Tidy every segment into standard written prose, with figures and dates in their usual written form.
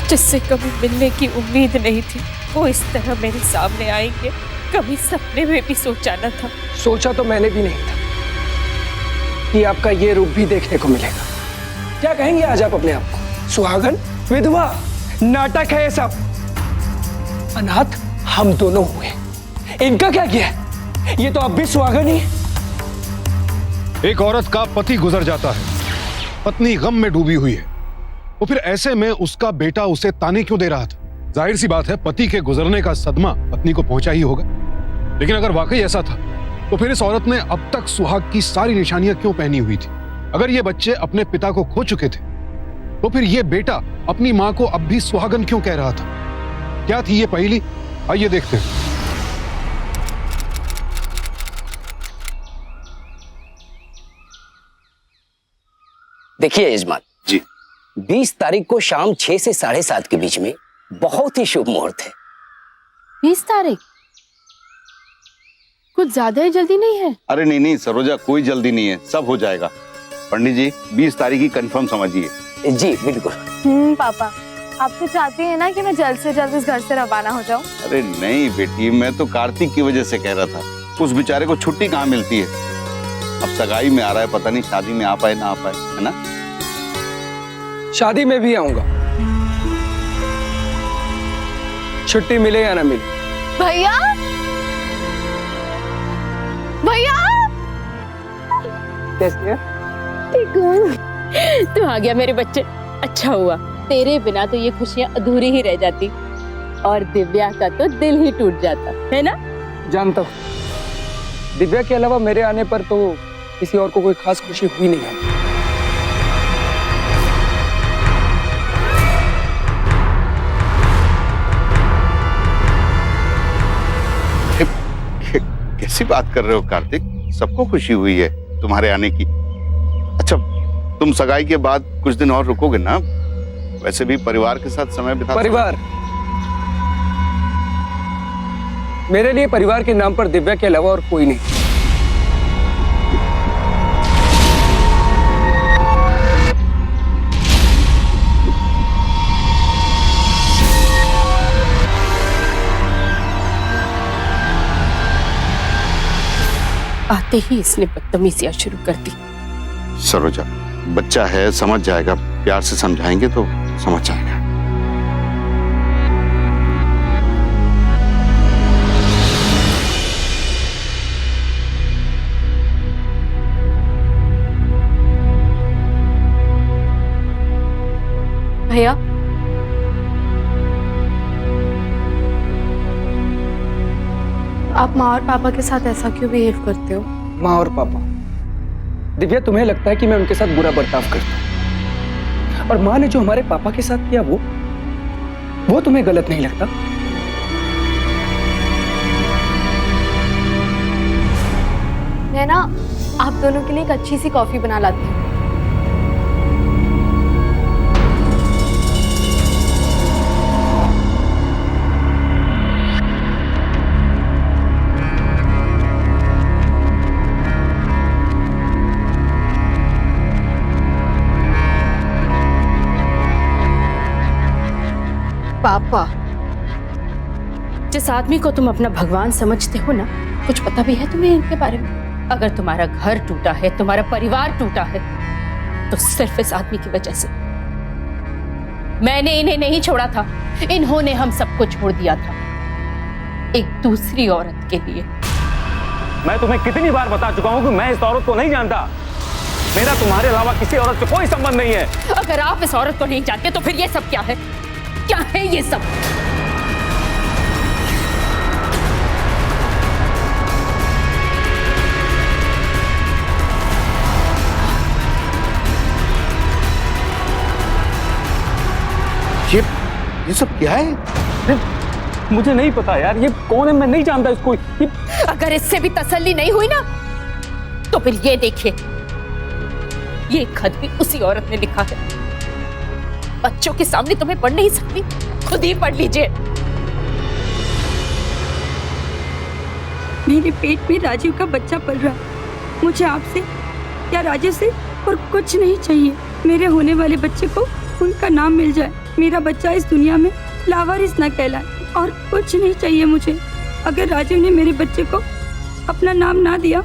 जिससे कभी मिलने की उम्मीद नहीं थी, वो इस तरह मेरे सामने आएंगे, कभी सपने में भी सोचा न था। सोचा तो मैंने भी नहीं था कि आपका ये रूप भी देखने को मिलेगा। क्या कहेंगे आज आप अपने आप को? सुहागन, विधवा, नाटक है ये सब। अनाथ हम दोनों हुए, इनका क्या किया है? ये तो अब भी सुहागन ही है। एक औरत का पति गुजर जाता है, पत्नी गम में डूबी हुई है, तो फिर ऐसे में उसका बेटा उसे ताने क्यों दे रहा था? जाहिर सी बात है पति के गुजरने का सदमा पत्नी को पहुंचा ही होगा। लेकिन अगर वाकई ऐसा था तो फिर इस औरत ने अब तक सुहाग की सारी निशानियां क्यों पहनी हुई थी? अगर ये बच्चे अपने पिता को खो चुके थे तो फिर ये बेटा अपनी मां को अब भी सुहागन क्यों कह रहा था? क्या थी ये पहेली? आइए देखते हैं। देखिए यजमान जी, 20 तारीख को शाम 6 से 7:30 के बीच में बहुत ही शुभ मुहूर्त है। 20 तारीख? कुछ ज्यादा ही जल्दी नहीं है? अरे नहीं नहीं सरोजा, कोई जल्दी नहीं है, सब हो जाएगा। पंडित जी 20 तारीख की कंफर्म समझिए। जी बिल्कुल। पापा, आप तो चाहते हैं ना कि मैं जल्द से जल्द इस घर से रवाना हो जाऊं? अरे नहीं बेटी, मैं तो कार्तिक की वजह से कह रहा था। उस बेचारे को छुट्टी कहाँ मिलती है। अब सगाई में आ रहा है, पता नहीं शादी में आ पाए ना आ पाए, है ना? शादी में भी आऊंगा, छुट्टी मिले या ना मिले। भैया, भैया, कैसे है? ठीक हूँ। तू आ गया मेरे बच्चे, अच्छा हुआ। तेरे बिना तो ये खुशियां अधूरी ही रह जाती और दिव्या का तो दिल ही टूट जाता, है ना? जानता हूँ, दिव्या के अलावा मेरे आने पर तो किसी और को कोई खास खुशी हुई नहीं है। कैसी बात कर रहे हो कार्तिक? सबको खुशी हुई है तुम्हारे आने की। अच्छा, तुम सगाई के बाद कुछ दिन और रुकोगे ना? वैसे भी परिवार के साथ समय बिता। परिवार? मेरे लिए परिवार के नाम पर दिव्या के अलावा और कोई नहीं। आते ही इसने बदतमीजियां शुरू कर दी। सरोजा, बच्चा है, समझ जाएगा। प्यार से समझाएंगे तो समझ जाएगा। भैया, आप माँ और पापा के साथ ऐसा क्यों बिहेव करते हो? माँ और पापा? दिव्या, तुम्हें लगता है कि मैं उनके साथ बुरा बर्ताव करता हूँ, और माँ ने जो हमारे पापा के साथ किया वो तुम्हें गलत नहीं लगता? मैं ना आप दोनों के लिए एक अच्छी सी कॉफी बना लाती हूँ। पापा, जिस आदमी को तुम अपना भगवान समझते हो ना, कुछ पता भी है तुम्हें इनके बारे में? अगर तुम्हारा घर टूटा है, तुम्हारा परिवार टूटा है, तो सिर्फ इस आदमी की वजह से। मैंने इन्हें नहीं छोड़ा था, इन्होंने हम सबको छोड़ दिया था एक दूसरी औरत के लिए। मैं तुम्हें कितनी बार बता चुका हूं कि मैं इस औरत को नहीं जानता। मेरा तुम्हारे अलावा किसी औरत से कोई संबंध नहीं है। अगर आप इस औरत को नहीं जानते तो फिर ये सब क्या है? क्या है ये सब? ये सब क्या है? मुझे नहीं पता यार, ये कौन है? मैं नहीं जानता इसको। अगर इससे भी तसल्ली नहीं हुई ना, तो फिर ये देखिए, ये खत भी उसी औरत ने लिखा है। बच्चों के सामने तुम्हें पढ़ नहीं सकती, खुद ही पढ़ लीजिए। मेरे पेट में राजीव का बच्चा पल रहा। मुझे आपसे या राजीव से और कुछ नहीं चाहिए। मेरे होने वाले बच्चे को उनका नाम मिल जाए, मेरा बच्चा इस दुनिया में लावारिस न कहलाए, और कुछ नहीं चाहिए मुझे। अगर राजीव ने मेरे बच्चे को अपना नाम ना दिया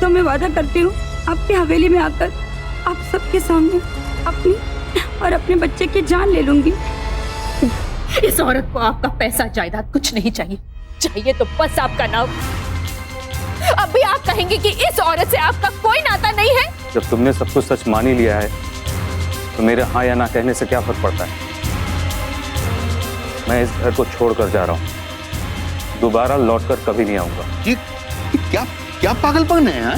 तो मैं वादा करती हूँ आपकी हवेली में आकर आप सबके सामने अपनी और अपने बच्चे की जान ले लूंगी। इस औरत को आपका पैसा जायदाद कुछ नहीं चाहिए, चाहिए तो बस आपका नाम। अब भी आप कहेंगे कि इस औरत से आपका कोई नाता नहीं है? जब तुमने सब कुछ सच मान ही लिया है तो मेरे हाँ या ना कहने से क्या फर्क पड़ता है। मैं इस घर को छोड़कर जा रहा हूँ, दोबारा लौटकर कभी नहीं आऊंगा। ये क्या क्या पागलपन है? हाँ?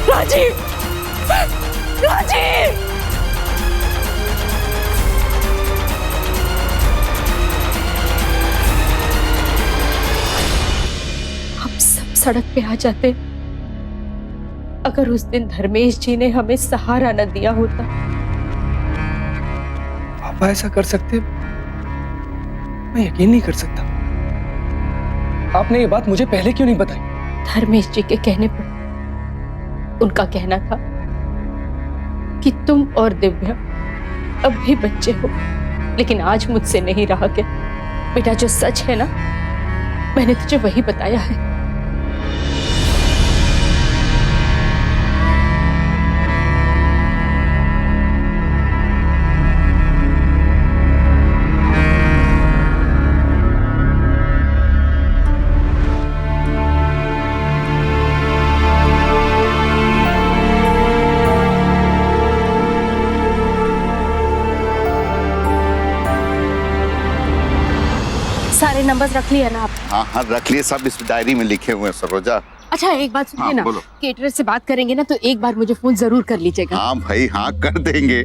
राजीव, राजीव! हम सब सड़क पे आ जाते अगर उस दिन धर्मेश जी ने हमें सहारा न दिया होता। पापा ऐसा कर सकते? मैं यकीन नहीं कर सकता। आपने ये बात मुझे पहले क्यों नहीं बताई? धर्मेश जी के कहने पर उनका कहना था कि तुम और दिव्या अब भी बच्चे हो, लेकिन आज मुझसे नहीं रहा गया। बेटा, जो सच है ना, मैंने तुझे वही बताया है। सारे नंबर्स रख लिए ना आप? हाँ हाँ रख लिए, सब इस डायरी में लिखे हुए हैं सरोजा। अच्छा, एक बात सुनिए हाँ, ना, बोलो। केटरर से बात करेंगे ना तो एक बार मुझे फोन जरूर कर लीजिएगा। हाँ भाई हाँ, कर देंगे।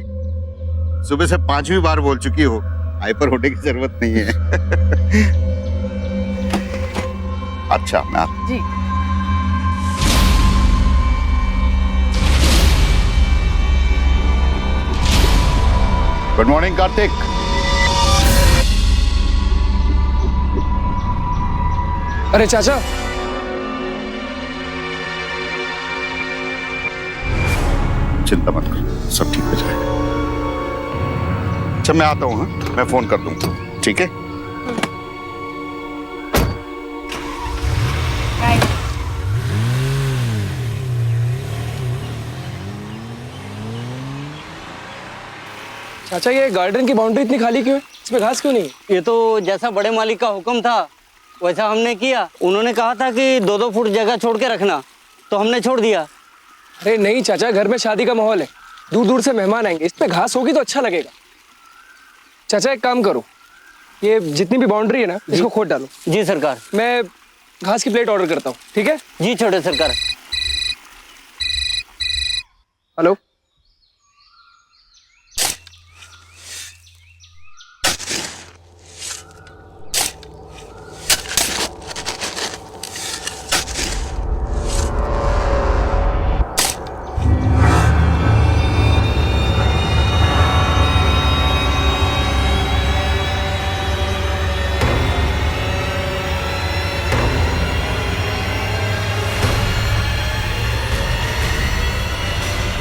सुबह से 5वीं बार बोल चुकी हो, हाइपर होने की जरूरत नहीं है। अच्छा मैं जी। Good morning Kartik. अरे चाचा, चिंता मत करो, सब ठीक हो जाएगा। अच्छा मैं आता हूँ, हाँ? मैं फोन कर दूंगा, ठीक है? चाचा ये गार्डन की बाउंड्री इतनी खाली क्यों है? इसमें घास क्यों नहीं है? ये तो जैसा बड़े मालिक का हुक्म था वैसा हमने किया। उन्होंने कहा था कि 2-2 फुट जगह छोड़ के रखना, तो हमने छोड़ दिया। अरे नहीं चाचा, घर में शादी का माहौल है, दूर दूर से मेहमान आएंगे, इस पे घास होगी तो अच्छा लगेगा। चाचा एक काम करो, ये जितनी भी बाउंड्री है ना इसको खोद डालो। जी सरकार। मैं घास की प्लेट ऑर्डर करता हूँ, ठीक है? जी छोटे सरकार। हेलो,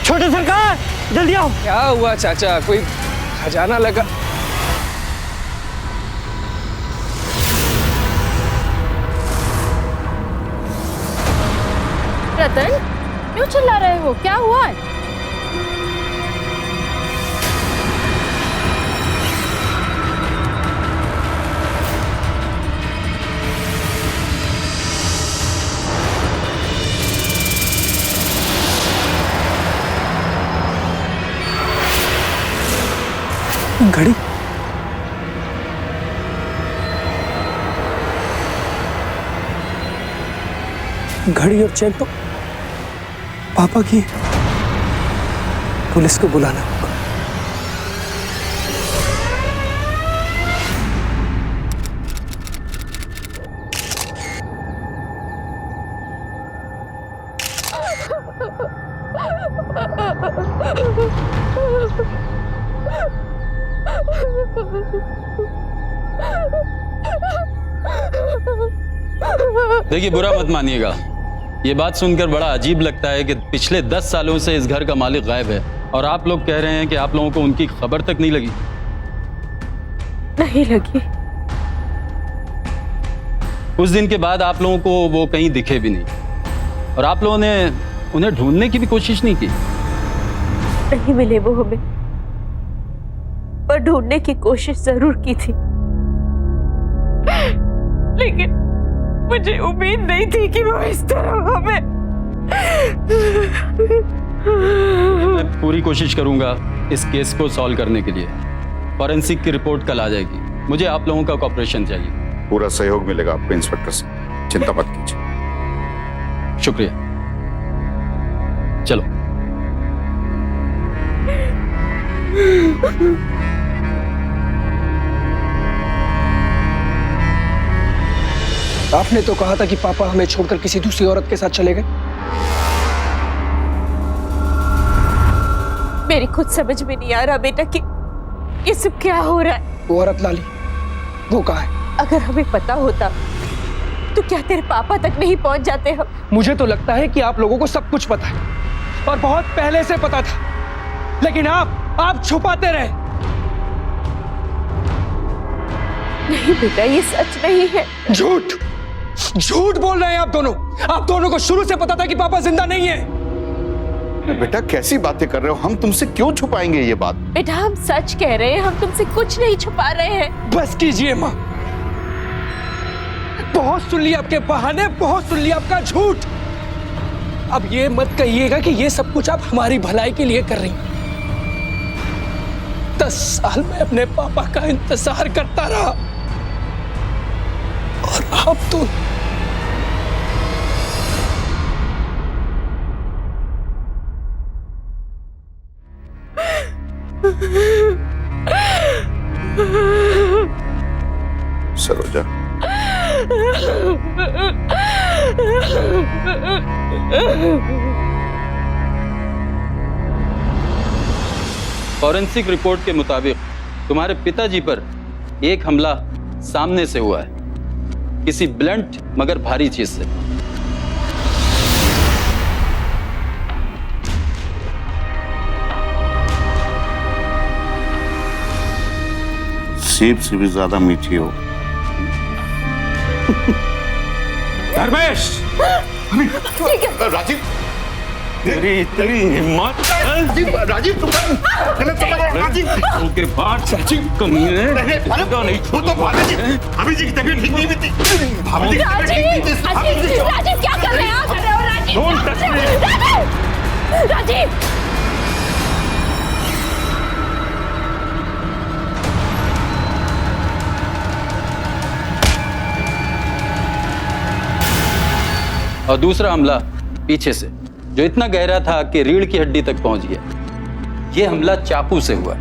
छोटे सरकार जल्दी आओ। क्या हुआ चाचा? कोई खजाना लगा? रतन, क्यों चिल्ला रहे हो? क्या हुआ है? घड़ी? घड़ी और चेन तो पापा की है। पुलिस को बुलाना होगा। देखिए, बुरा मत मानिएगा, ये बात सुनकर बड़ा अजीब लगता है कि पिछले 10 सालों से इस घर का मालिक गायब है और आप लोग कह रहे हैं कि आप लोगों को उनकी खबर तक नहीं लगी। नहीं लगी। उस दिन के बाद आप लोगों को वो कहीं दिखे भी नहीं और आप लोगों ने उन्हें ढूंढने की भी कोशिश नहीं की। नहीं मिले वो हमें, पर ढूंढने की कोशिश जरूर की थी, लेकिन मुझे उम्मीद नहीं थी कि वो इस तरह हमें। मैं पूरी कोशिश करूंगा इस केस को सॉल्व करने के लिए। फॉरेंसिक की रिपोर्ट कल आ जाएगी। मुझे आप लोगों का कॉपरेशन चाहिए। पूरा सहयोग मिलेगा आपको इंस्पेक्टर से, चिंता मत कीजिए। शुक्रिया। चलो। आपने तो कहा था कि पापा हमें छोड़कर किसी दूसरी औरत के साथ चले गए। मेरी खुद समझ में नहीं आ रहा बेटा कि ये सब क्या हो रहा है। वो औरत लाली, वो कहाँ है? अगर हमें पता होता तो क्या तेरे पापा तक नहीं पहुंच जाते हम? मुझे तो लगता है कि आप लोगों को सब कुछ पता है और बहुत पहले से पता था, लेकिन आप छुपाते रहे। नहीं बेटा, ये सच नहीं है। झूठ झूठ बोल रहे हैं आप दोनों। आप दोनों को शुरू से पता था कि पापा जिंदा नहीं है। बेटा कैसी बातें कर रहे हो, हम तुमसे क्यों छुपाएंगे ये बात? बेटा हम सच कह रहे हैं, हम तुमसे कुछ नहीं छुपा रहे हैं। बस कीजिए माँ, बहुत सुन लिया आपके बहाने, बहुत सुन लिया आपका झूठ। अब ये मत कहिएगा कि ये सब कुछ आप हमारी भलाई के लिए कर रही हैं। 10 साल में अपने पापा का इंतजार करता रहा और आप तो सरोजा, फॉरेंसिक रिपोर्ट के मुताबिक तुम्हारे पिताजी पर एक हमला सामने से हुआ है, किसी ब्लंट मगर भारी चीज से। सेब से भी ज्यादा मीठी हो। धर्मेश! राजीव, तेरी हिम्मत! राजीव तुम गलत समझ रहे हो। राजीव उनके बाद कमीने नहीं वो तो भाभी जी की तबीयत ठीक नहीं भी थी। भाभी जी की तबीयत ठीक नहीं थी। राजीव क्या कर रहे हैं आप? Don't touch me! राजीव! और दूसरा हमला पीछे से, जो इतना गहरा था कि रीढ़ की हड्डी तक पहुंच गया। यह हमला चाकू से हुआ।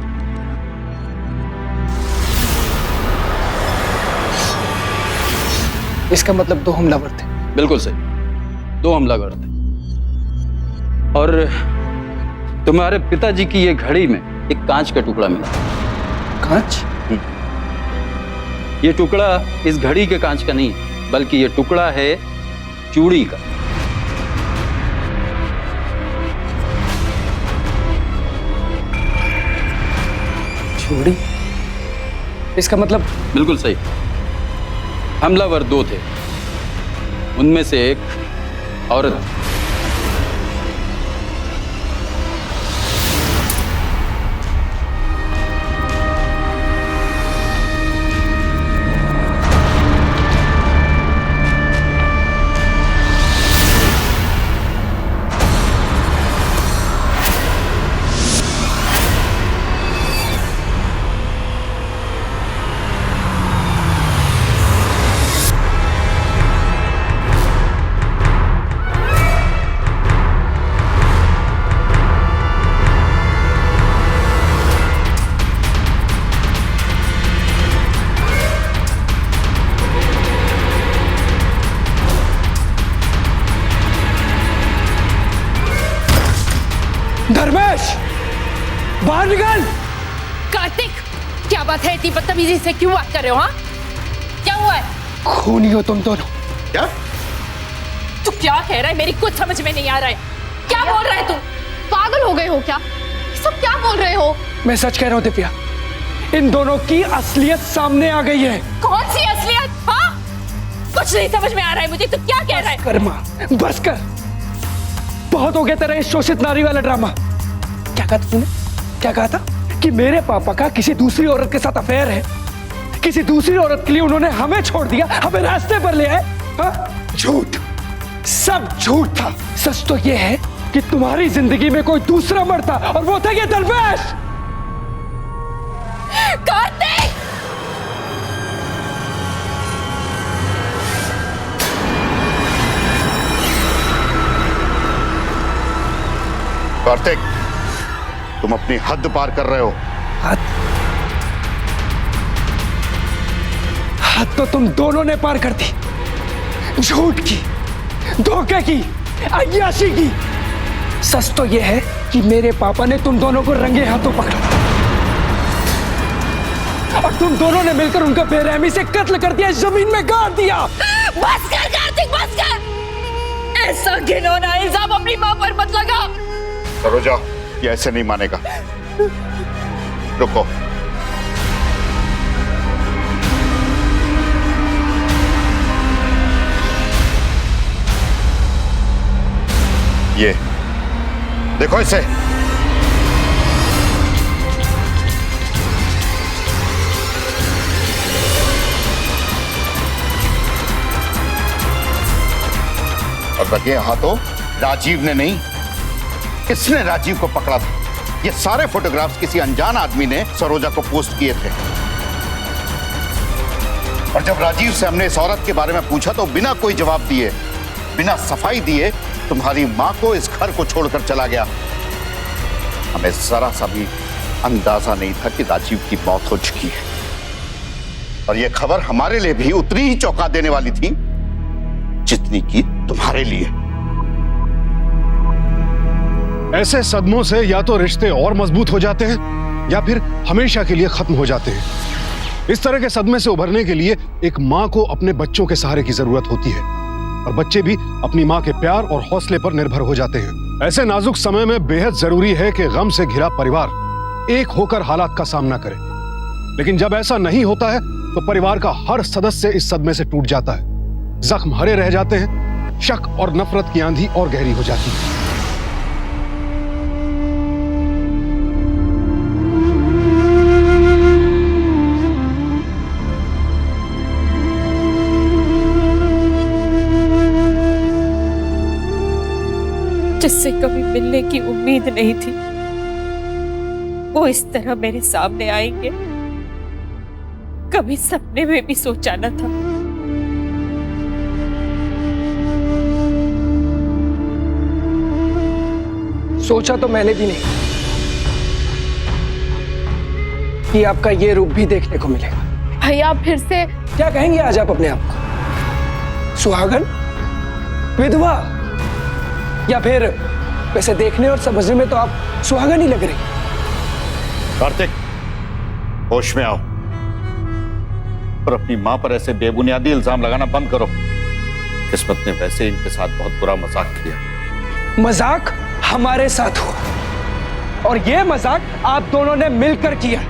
इसका मतलब 2 हमलावर थे। बिल्कुल सही, 2 हमलावर थे। और तुम्हारे पिताजी की ये घड़ी में एक कांच का टुकड़ा मिला। कांच? ये टुकड़ा इस घड़ी के कांच का नहीं, बल्कि ये टुकड़ा है चूड़ी का। चूड़ी? इसका मतलब? बिल्कुल सही। हमलावर 2 थे, उनमें से एक औरत। बात है? इतनी बदतमीजी से क्यों बात कर रहे हो? हाँ, क्या हुआ है? खूनी हो तुम दोनों। क्या? तू क्या कह रहा है? मेरी कुछ समझ में नहीं आ रहा है। क्या बोल रहा है तू? पागल हो गए हो क्या? सब क्या बोल रहे हो? मैं सच कह रहा हूँ दिव्या, इन दोनों की असलियत सामने आ गई है। कौन सी असलियत? हाँ, कुछ नहीं समझ में आ रहा है मुझे। तू क्या कह रहा है? कर माँ, बस कर। बहुत हो गया तेरा ये शोषित नारी वाला ड्रामा। क्या कहा था तूने? क्या कहा था कि मेरे पापा का किसी दूसरी औरत के साथ अफेयर है? किसी दूसरी औरत के लिए उन्होंने हमें छोड़ दिया, हमें रास्ते पर ले आए? हाँ? झूठ, सब झूठ था। सच तो ये है कि तुम्हारी जिंदगी में कोई दूसरा मर्द था और वो था ये दरवेश। कार्तिक! कार्तिक, तुम अपनी हद पार कर रहे हो। हद तो तुम दोनों ने पार कर दी। झूठ की, धोखे की, अय्याशी की। सच तो यह है कि मेरे पापा ने तुम दोनों को रंगे हाथों पकड़ा और तुम दोनों ने मिलकर उनका बेरहमी से कत्ल कर दिया, जमीन में गाड़ दिया। बस कर कार्तिक, बस कर। ऐसा घिनौना इल्जाम अपनी मां पर मत लगा। सरोजा, ये ऐसे नहीं मानेगा। रुको। ये देखो इसे। और बचे हाथों राजीव ने नहीं, किसने राजीव को पकड़ा था? ये सारे फोटोग्राफ्स किसी अनजान आदमी ने सरोजा को पोस्ट किए थे। और जब राजीव से हमने इस औरत के बारे में पूछा तो बिना कोई जवाब दिए, बिना सफाई दिए तुम्हारी मां को इस घर को छोड़कर चला गया। हमें जरा सा भी अंदाजा नहीं था कि राजीव की मौत हो चुकी है। और यह खबर हमारे लिए भी उतनी ही चौंका देने वाली थी जितनी कि तुम्हारे लिए। ऐसे सदमों से या तो रिश्ते और मजबूत हो जाते हैं या फिर हमेशा के लिए खत्म हो जाते हैं। इस तरह के सदमे से उभरने के लिए एक मां को अपने बच्चों के सहारे की जरूरत होती है और बच्चे भी अपनी मां के प्यार और हौसले पर निर्भर हो जाते हैं। ऐसे नाजुक समय में बेहद जरूरी है कि गम से घिरा परिवार एक होकर हालात का सामना करे। लेकिन जब ऐसा नहीं होता है तो परिवार का हर सदस्य इस सदमे से टूट जाता है, जख्म हरे रह जाते हैं, शक और नफरत की आंधी और गहरी हो जाती है। जिससे कभी मिलने की उम्मीद नहीं थी, वो इस तरह मेरे सामने आएंगे, कभी सपने में भी सोचा न था। सोचा तो मैंने भी नहीं कि आपका ये रूप भी देखने को मिलेगा। भैया फिर से क्या कहेंगे आज आप अपने आप को? सुहागन, विधवा, या फिर वैसे देखने और समझने में तो आप सुहागन ही लग रही। कार्तिक, होश में आओ और अपनी मां पर ऐसे बेबुनियादी इल्जाम लगाना बंद करो। किस्मत ने वैसे इनके साथ बहुत बुरा मजाक किया। मजाक हमारे साथ हुआ और ये मजाक आप दोनों ने मिलकर किया।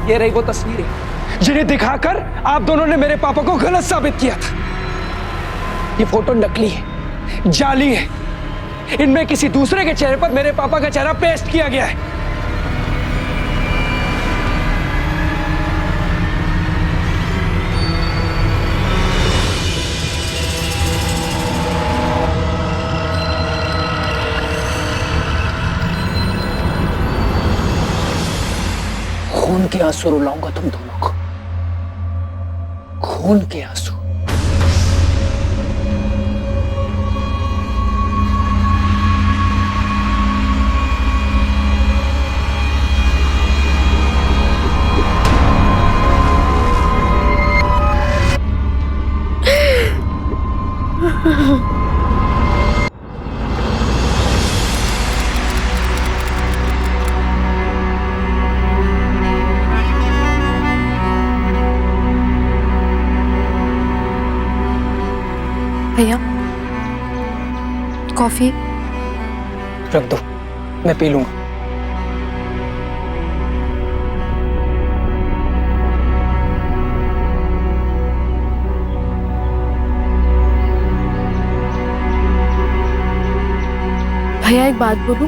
ये रही वो तस्वीरें जिन्हें दिखाकर आप दोनों ने मेरे पापा को गलत साबित किया था। ये फोटो नकली है, जाली है। इनमें किसी दूसरे के चेहरे पर मेरे पापा का चेहरा पेस्ट किया गया है। खून के आंसू रुलाऊंगा तुम दोनों को, खून के आंसू। भैया कॉफी। रख दो, मैं पी लूंगा। भैया एक बात बोलूं,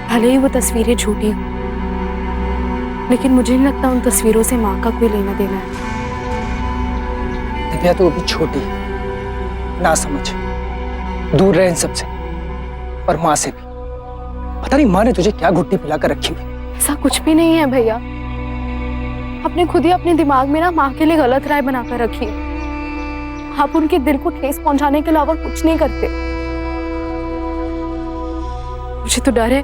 भले ही वो तस्वीरें झूठी हो, लेकिन मुझे नहीं लगता उन तस्वीरों से माँ का कोई लेना देना है। दिव्या तो अभी छोटी है, ना समझ, दूर रहे इन सबसे, और माँ से भी। पता नहीं माँ ने तुझे क्या घुट्टी पिला कर रखी हुई। ऐसा कुछ भी नहीं है भैया, आपने खुद ही अपने दिमाग में ना माँ के लिए गलत राय बनाकर रखी है। आप उनके दिल को ठेस पहुंचाने के अलावा कुछ नहीं करते। मुझे तो डर है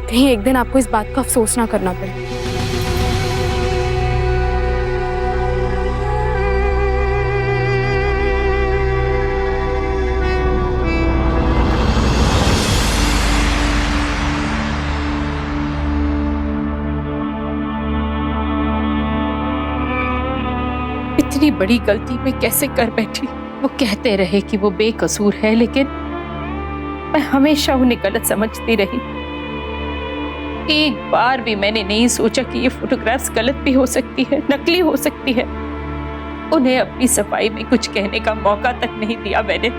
कहीं एक दिन आपको इस बात का अफसोस ना करना पड़े। इतनी बड़ी गलती मैं कैसे कर बैठी। वो कहते रहे कि वो बेकसूर है, लेकिन मैं हमेशा उन्हें गलत समझती रही। एक बार भी मैंने नहीं सोचा कि ये फोटोग्राफ्स गलत भी हो सकती है, नकली हो सकती है। उन्हें अपनी सफाई में कुछ कहने का मौका तक नहीं दिया मैंने।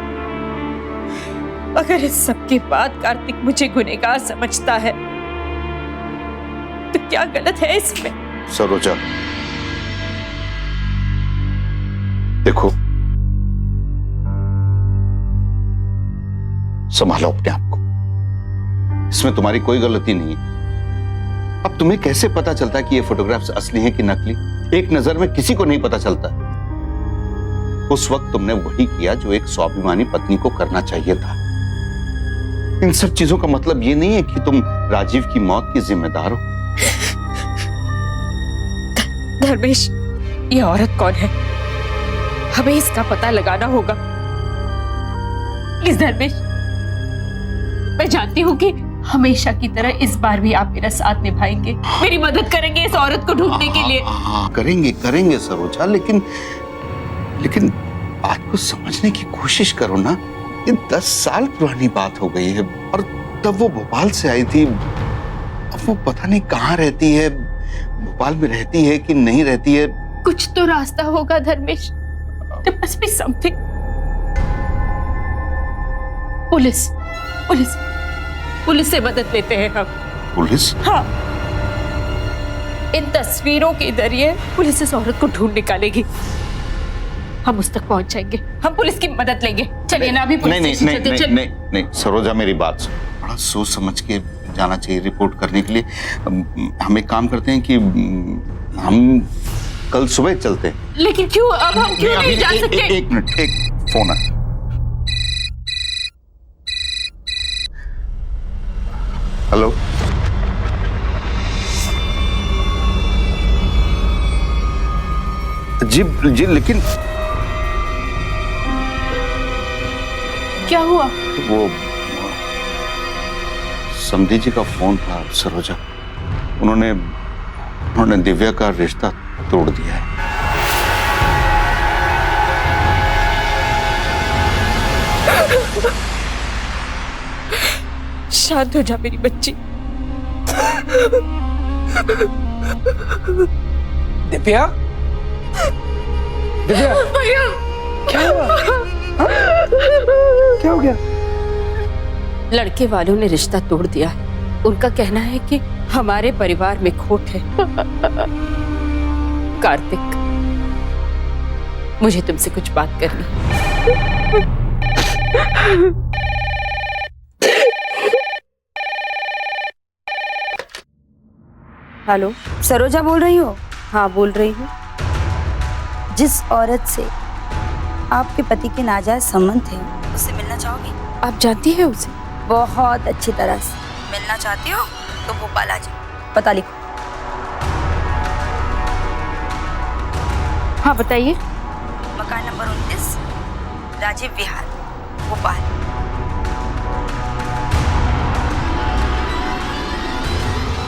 अगर इस सब के बाद कार्तिक मुझे गुनहगार समझता है तो क्या गलत है इसमें? सरोजा, देखो, संभालो अपने आप को। इसमें तुम्हारी कोई गलती नहीं है। अब तुम्हें कैसे पता चलता कि ये फोटोग्राफ्स असली हैं कि नकली? एक नजर में किसी को नहीं पता चलता। उस वक्त तुमने वही किया जो एक स्वाभिमानी पत्नी को करना चाहिए था। इन सब चीजों का मतलब ये नहीं है कि तुम राजीव की मौत की जिम्मेदार हो। धर्मेश, ये औरत कौन है? हमें इसका पता लगाना होगा। प्लीज धर्मेश, मैं जानती हूँ कि हमेशा की तरह इस बार भी आप मेरा साथ निभाएंगे, मेरी मदद करेंगे इस औरत को ढूंढने के लिए। करेंगे सरोजा, लेकिन बात को समझने की कोशिश करो ना। ये 10 साल पुरानी बात हो गई है, और तब वो भोपाल से आई थी। अब वो पता नहीं कहाँ रहती है, भोपाल में रहती है कि नहीं रहती है। कुछ तो रास्ता होगा Dharmesh. There must be something. Police से मदद लेते हैं हम। पुलिस? हाँ, इन तस्वीरों के जरिए पुलिस इस औरत को ढूंढ निकालेगी। हम उस तक पहुंच जाएंगे, हम पुलिस की मदद लेंगे। चलिए ना, अभी पुलिस नहीं, सरोजा मेरी बात सुन। बड़ा सोच समझ के जाना चाहिए रिपोर्ट करने के लिए। हम एक काम करते हैं कि हम कल सुबह चलते हैं। लेकिन क्यों? अब हम क्यों नहीं जा सकते? एक मिनट, एक फोन है। हेलो, जी, लेकिन क्या हुआ? वो समधी जी का फोन था सरोजा। उन्होंने दिव्या का रिश्ता तोड़ दिया है। शांत हो जा मेरी बच्ची। दिव्या, भैया, क्या हुआ? क्या हो गया? लड़के वालों ने रिश्ता तोड़ दिया है। उनका कहना है कि हमारे परिवार में खोट है। कार्तिक, मुझे तुमसे कुछ बात करनी है। हेलो, सरोजा बोल रही हो? हाँ, बोल रही हूँ। जिस औरत से आपके पति के नाजायज संबंध थे, उससे मिलना चाहोगी? आप जानती है उसे? बहुत अच्छी तरह से। मिलना चाहती हो तो भोपाल आ जाओ। पता लिखो। हाँ, बताइए। मकान नंबर 29, राजीव विहार, भोपाल।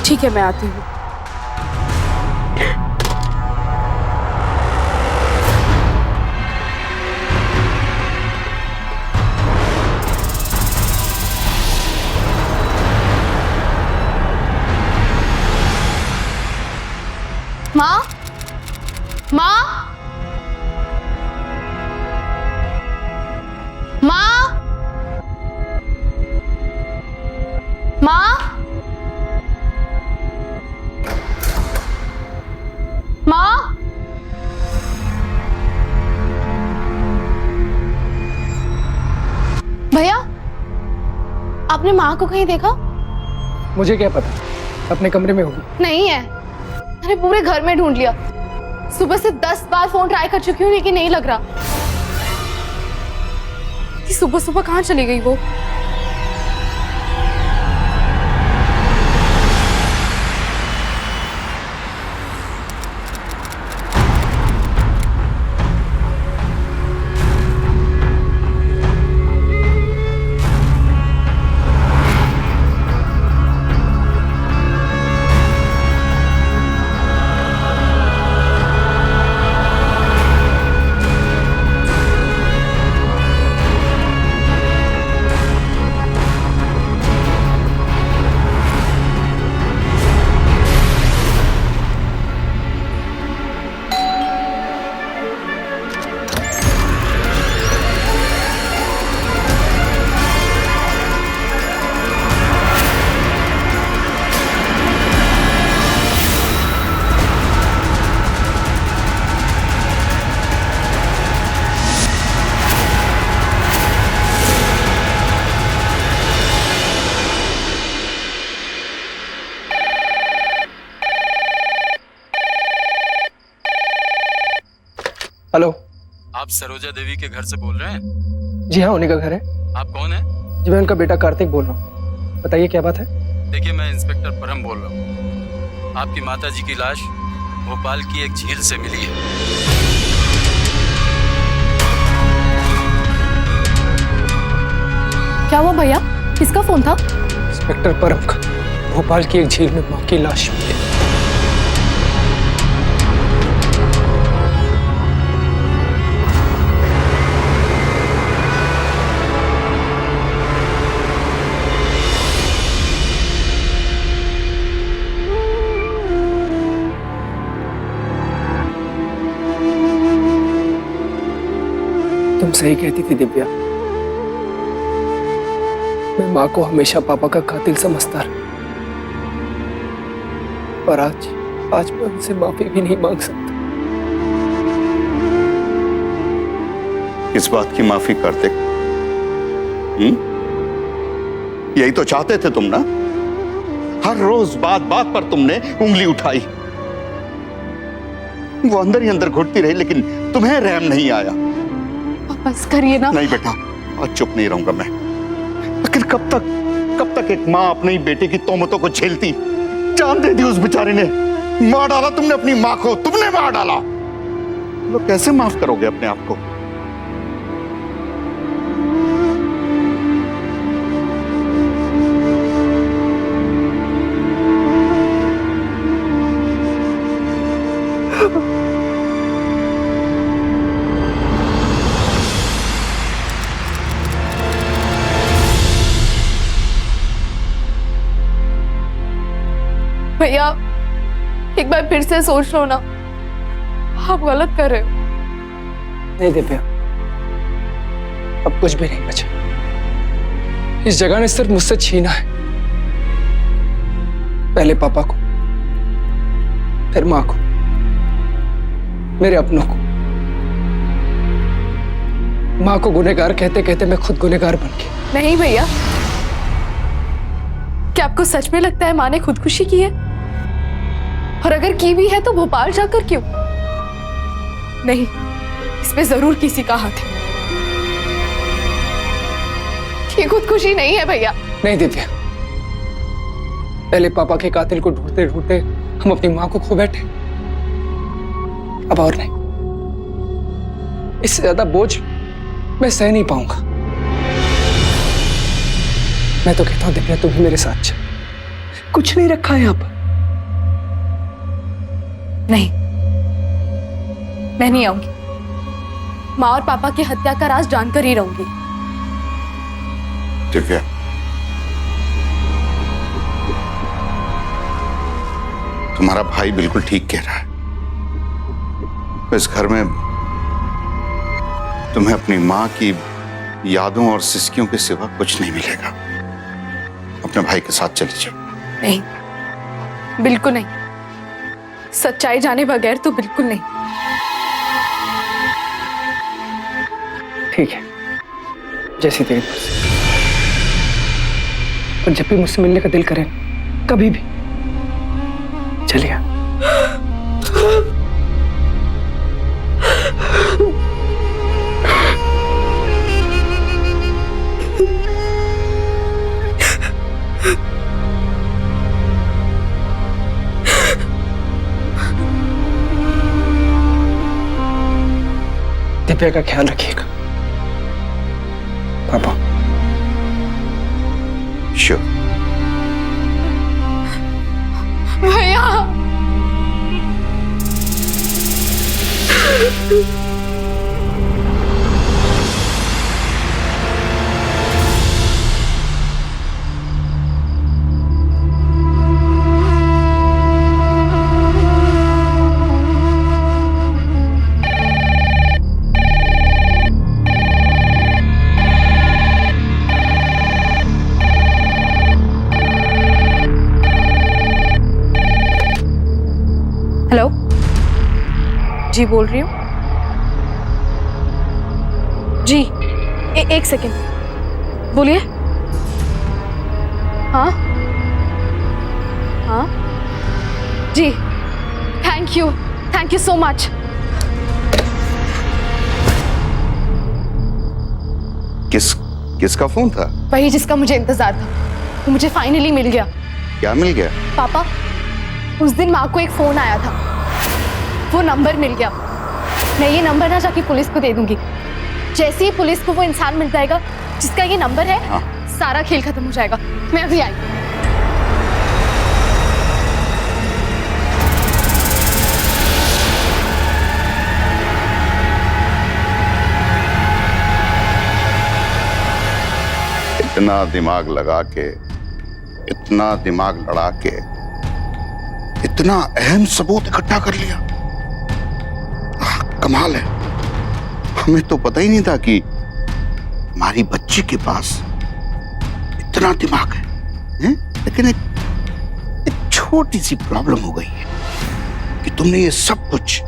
ठीक है, मैं आती हूँ। माँ, माँ, भैया आपने माँ को कहीं देखा? मुझे क्या पता, अपने कमरे में होगी। नहीं है, मैंने पूरे घर में ढूंढ लिया। सुबह से 10 बार फोन ट्राई कर चुकी हूँ लेकिन नहीं लग रहा। सुबह सुबह कहाँ चली गई वो? हेलो, आप सरोजा देवी के घर से बोल रहे हैं? जी हाँ, उन्हीं का घर है। आप कौन है? जी मैं उनका बेटा कार्तिक बोल रहा हूँ। बताइए क्या बात है? देखिए, मैं इंस्पेक्टर परम बोल रहा हूँ। आपकी माताजी की लाश भोपाल की एक झील से मिली है। क्या हुआ भैया? किसका फोन था? इंस्पेक्टर परम का। भोपाल की एक झील में माँ की लाश मिली। तुम सही कहती थी दिव्या, मैं माँ को हमेशा पापा का कातिल समझता रहा, और आज मैं उनसे माफी भी नहीं मांग सकता। इस बात की माफी करते? यही तो चाहते थे तुम ना? हर रोज बात बात पर तुमने उंगली उठाई। वो अंदर ही अंदर घुटती रही लेकिन तुम्हें रहम नहीं आया। बस करिए ना। नहीं बेटा, आज चुप नहीं रहूंगा मैं। लेकिन कब तक एक माँ अपनी बेटे की तोहमतों को झेलती? जान दे दी उस बेचारे ने। मार डाला तुमने अपनी माँ को, तुमने मार डाला। लोग कैसे माफ करोगे अपने आप को? भैया एक बार फिर से सोच लो ना, आप गलत कर रहे हो। नहीं दिव्या, अब कुछ भी नहीं बचा। इस जगह ने सिर्फ मुझसे छीना है। पहले पापा को, फिर माँ को, मेरे अपनों को। माँ को गुनहगार कहते कहते मैं खुद गुनहगार बन गया। नहीं भैया, क्या आपको सच में लगता है माँ ने खुदकुशी की है? और अगर की भी है तो भोपाल जाकर क्यों? नहीं, इसमें जरूर किसी का हाथ है। ये खुदकुशी नहीं है भैया। नहीं दिव्या, पहले पापा के कातिल को ढूंढते ढूंढते हम अपनी माँ को खो बैठे। अब और नहीं, इससे ज्यादा बोझ मैं सह नहीं पाऊंगा। मैं तो कहता हूं दिव्या, तुम ही मेरे साथ चल। कुछ नहीं रखा है यहाँ पर। नहीं, मैं नहीं आऊंगी। माँ और पापा की हत्या का राज जानकर ही रहूंगी। दिव्या, तुम्हारा भाई बिल्कुल ठीक कह रहा है। इस घर में तुम्हें अपनी माँ की यादों और सिसकियों के सिवा कुछ नहीं मिलेगा। अब अपने भाई के साथ चली जाओ। नहीं, बिल्कुल नहीं। सच्चाई जाने बगैर तो बिल्कुल नहीं। ठीक है, जैसी तेरी मर्जी। और जब भी मुझसे मिलने का दिल करे, कभी भी चलिए। दिव्या का ख्याल रखिएगा पापा। श्योर। भैया, हेलो जी, बोल रही हूँ जी। एक सेकेंड, बोलिए। हाँ हाँ जी, थैंक यू सो मच। किसका फोन था? वही जिसका मुझे इंतजार था, वो मुझे फाइनली मिल गया। क्या मिल गया? पापा, उस दिन माँ को एक फोन आया था, वो नंबर मिल गया। मैं ये नंबर ना जाके पुलिस को दे दूंगी। जैसे ही पुलिस को वो इंसान मिल जाएगा जिसका ये नंबर है, हाँ। सारा खेल खत्म हो जाएगा। मैं अभी आई। इतना दिमाग लगा के, इतना दिमाग लड़ा के, इतना अहम सबूत इकट्ठा कर लिया। कमाल है। हमें तो पता ही नहीं था कि हमारी बच्ची के पास इतना दिमाग है? लेकिन एक छोटी सी प्रॉब्लम हो गई है कि तुमने ये सब कुछ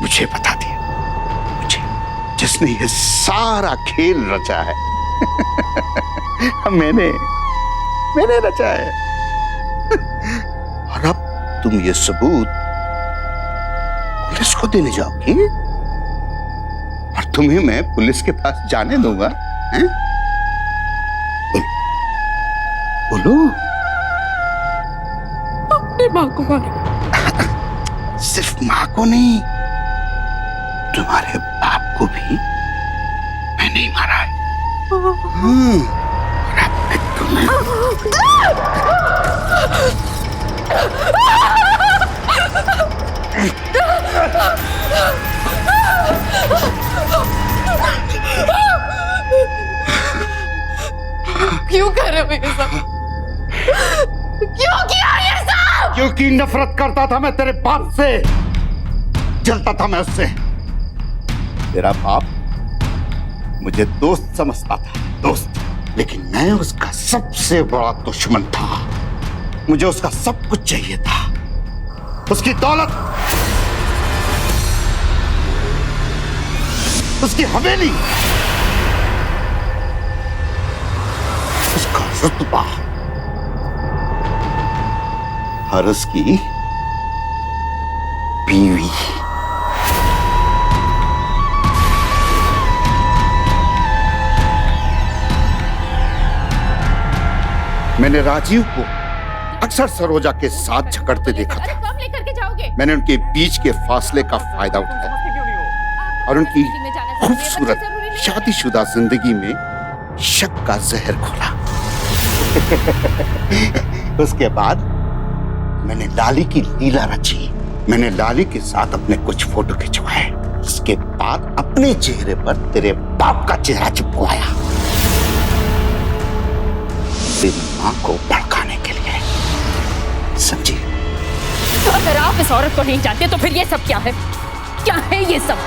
मुझे बता दिया। मुझे, जिसने ये सारा खेल रचा है। मैंने रचा है। और अब तुम ये सबूत पुलिस को देने जाओगी, और तुम्हें मैं पुलिस के पास जाने दूंगा? हैं? बोलो। अपनी माँ को मारा। सिर्फ माँ को नहीं, तुम्हारे बाप को भी मैंने ही मारा है। और अब मैं तुम्हें क्यों कर रहे हो ये सब? क्यों किया ये सब? क्योंकि नफरत करता था मैं तेरे बाप से, जलता था मैं उससे। तेरा बाप मुझे दोस्त समझता था, दोस्त, लेकिन मैं उसका सबसे बड़ा दुश्मन था। मुझे उसका सब कुछ चाहिए था, उसकी दौलत, उसकी हवेली, उसका रुतबा, और उसकी बीवी। मैंने राजीव को अक्सर सरोजा के साथ झगड़ते देखा था। कब लेकर के जाओगे? मैंने उनके बीच के फासले का फायदा उठाया और उनकी खूबसूरत शादीशुदा जिंदगी में शक का जहर घोला। उसके बाद मैंने लाली की लीला रची। मैंने लाली के साथ अपने कुछ फोटो खिंचवाए। उसके बाद अपने चेहरे पर तेरे बाप का चेहरा चिपकवाया, तेरी मां को भड़काने के लिए। समझी? अगर आप इस औरत को नहीं जानते तो फिर ये सब क्या है? क्या है ये सब?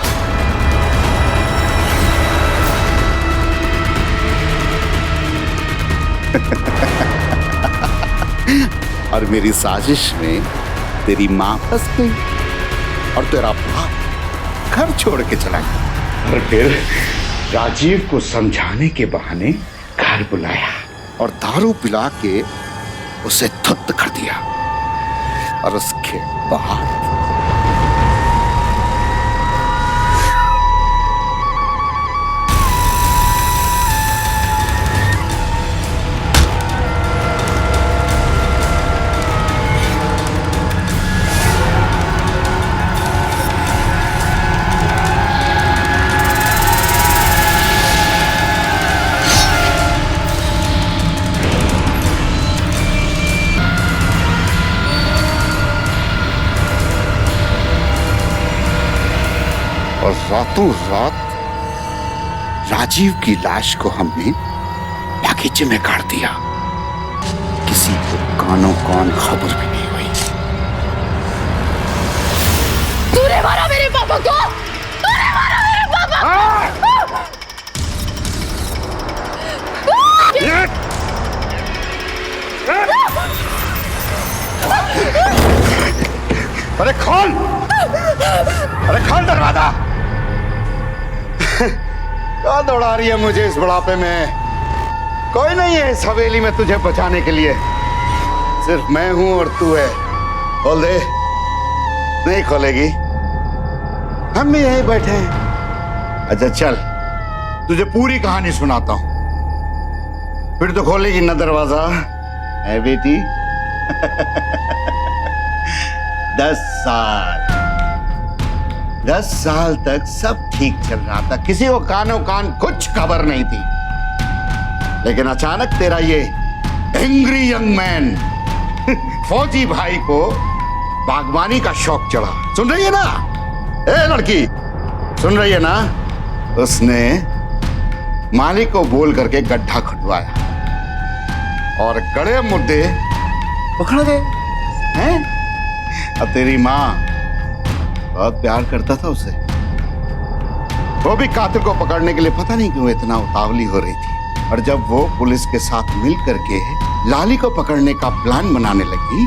और मेरी साजिश में तेरी मां फंस गई और तेरा बाप घर छोड़ के चला गया। और फिर राजीव को समझाने के बहाने घर बुलाया और दारू पिला के उसे धुत कर दिया। और उसके बाद और रातों रात राजीव की लाश को हमने बागीचे में गाड़ दिया। किसी को कानों कान खबर भी नहीं हुई। तूने मारा मेरे पापा को, तूने मारा मेरे पापा को। अरे खोल, अरे खोल दरवाजा। क्या दौड़ा रही है मुझे इस बुढ़ापे में? कोई नहीं है इस हवेली में तुझे बचाने के लिए, सिर्फ मैं हूं और तू है। खोल दे। नहीं खोलेगी, हम भी यहीं बैठे हैं। अच्छा चल, तुझे पूरी कहानी सुनाता हूं, फिर तो खोलेगी ना दरवाजा। है बेटी? 10 साल तक सब ठीक चल रहा था, किसी को कानों कान कुछ खबर नहीं थी। लेकिन अचानक तेरा ये एंग्री यंग मैन फौजी भाई को बागवानी का शौक चढ़ा। सुन रही है ना ए लड़की, सुन रही है ना? उसने मालिक को बोल करके गड्ढा खुदवाया और कड़े मुद्दे पकड़ गए हैं। अब तेरी माँ बहुत प्यार करता था उसे, वो भी कातिल को पकड़ने के लिए पता नहीं क्यों इतना उतावली हो रही थी। और जब वो पुलिस के साथ मिल करके लाली को पकड़ने का प्लान बनाने लगी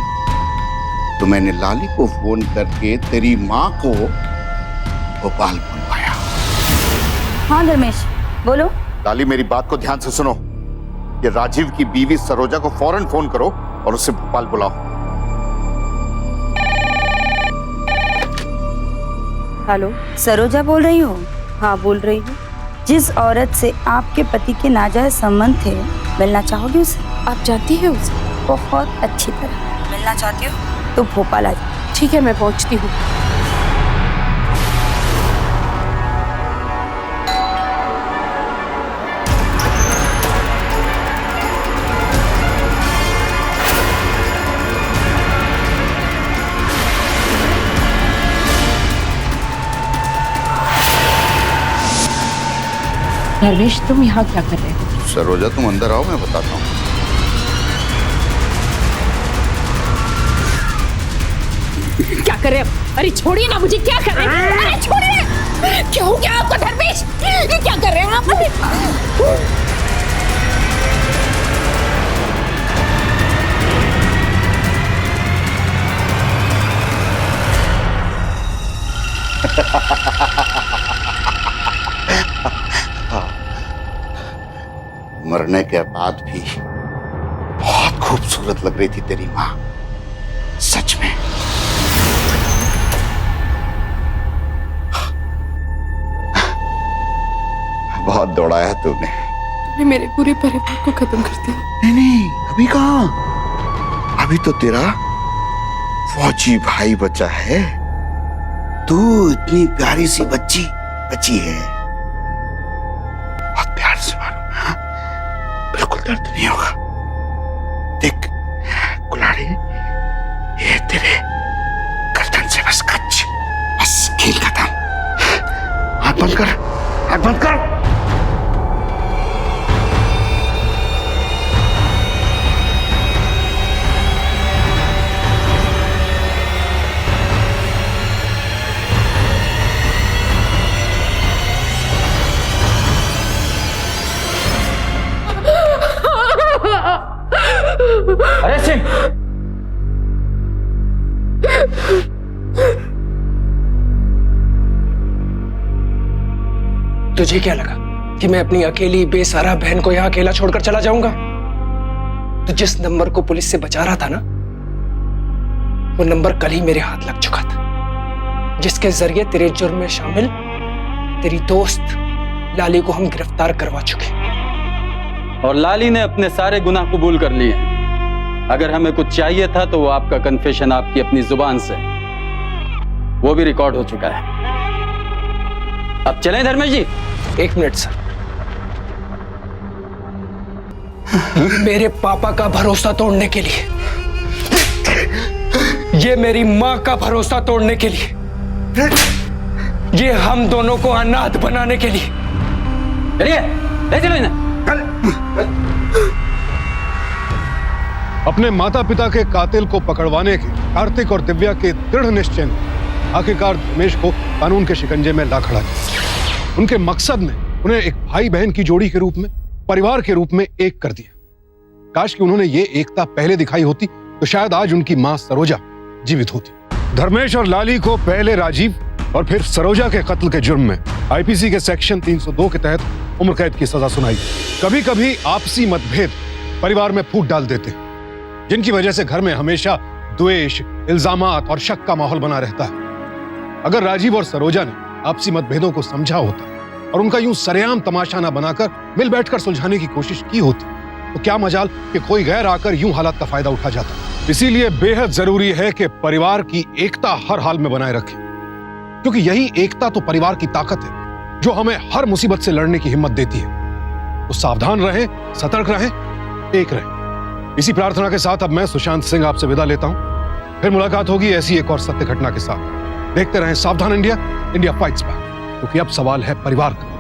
तो मैंने लाली को फोन करके तेरी माँ को भोपाल बुलवाया। हाँ धर्मेश बोलो। लाली मेरी बात को ध्यान से सुनो, ये राजीव की बीवी सरोजा को फौरन फोन करो और उसे भोपाल बुलाओ। हेलो, सरोजा बोल रही हो? हाँ बोल रही हूँ। जिस औरत से आपके पति के नाजायज संबंध थे, मिलना चाहोगे उसे? आप जानती है उसे? बहुत अच्छी तरह। मिलना चाहती हो तो भोपाल आ जाओ। ठीक है, मैं पहुंचती हूँ। धर्मेश, तुम यहाँ क्या कर रहे हो? सरोजा तुम अंदर आओ, मैं बताता हूँ। क्या कर रहे हो? अरे छोड़िए ना मुझे, क्या कर रहे हैं? अरे छोड़िए, क्या हो गया आपको धर्मेश? ये क्या कर रहे हैं आप? मरने के बाद भी बहुत खूबसूरत लग रही थी तेरी माँ, सच में। बहुत दौड़ाया तूने मेरे पूरे परिवार को खत्म कर दिया। नहीं नहीं, अभी कहाँ, अभी तो तेरा फौजी भाई बचा है। तू इतनी प्यारी सी बच्ची बची है, बहुत प्यार से मारो। हाँ? बिल्कुल दर्द नहीं होगा। देख कुल्हाड़ी, ये तेरे गर्दन से बस कच, बस खेल खत्म। हाथ बंद कर, हाथ बंद कर। अरे सिंह, तुझे क्या लगा कि मैं अपनी अकेली बेसहारा बहन को यहां अकेला छोड़कर चला जाऊंगा? तो जिस नंबर को पुलिस से बचा रहा था ना, वो नंबर कल ही मेरे हाथ लग चुका था, जिसके जरिए तेरे जुर्म में शामिल तेरी दोस्त लाली को हम गिरफ्तार करवा चुके। और लाली ने अपने सारे गुनाह कबूल कर लिए हैं। अगर हमें कुछ चाहिए था तो वो आपका कन्फेशन आपकी अपनी जुबान से, वो भी रिकॉर्ड हो चुका है। अब चलें धर्मेश जी? 1 मिनट सर। मेरे पापा का भरोसा तोड़ने के लिए, ये मेरी मां का भरोसा तोड़ने के लिए, ये हम दोनों को अनाथ बनाने के लिए। चलिए ले चलो इन्हें। अपने माता पिता के कातिल को पकड़वाने के कार्तिक और दिव्या के दृढ़ निश्चय ने आखिरकार धर्मेश को कानून के शिकंजे में ला खड़ा किया। उनके मकसद ने उन्हें एक भाई बहन की जोड़ी के रूप में, परिवार के रूप में एक कर दिया। काश कि उन्होंने ये एकता पहले दिखाई होती तो शायद आज उनकी मां सरोजा जीवित होती। धर्मेश और लाली को पहले राजीव और फिर सरोजा के कत्ल के जुर्म में आईपीसी के सेक्शन 302 के तहत उम्र कैद की सजा सुनाई। कभी कभी आपसी मतभेद परिवार में फूट डाल देते हैं, जिनकी वजह से घर में हमेशा द्वेष, इल्जामात और शक का माहौल बना रहता है। अगर राजीव और सरोजा ने आपसी मतभेदों को समझा होता और उनका यूं सरेआम तमाशा ना बनाकर मिल बैठकर सुलझाने की कोशिश की होती तो क्या मजाल कि कोई गैर आकर यूं हालात का फायदा उठा जाता। इसीलिए बेहद जरूरी है कि परिवार की एकता हर हाल में बनाए रखें, क्योंकि यही एकता तो परिवार की ताकत है जो हमें हर मुसीबत से लड़ने की हिम्मत देती है। तो सावधान रहें, सतर्क रहें, एक रहें। इसी प्रार्थना के साथ अब मैं सुशांत सिंह आपसे विदा लेता हूं। फिर मुलाकात होगी ऐसी एक और सत्य घटना के साथ। देखते रहें सावधान इंडिया, इंडिया फाइट्स बैक, क्योंकि अब सवाल है परिवार का।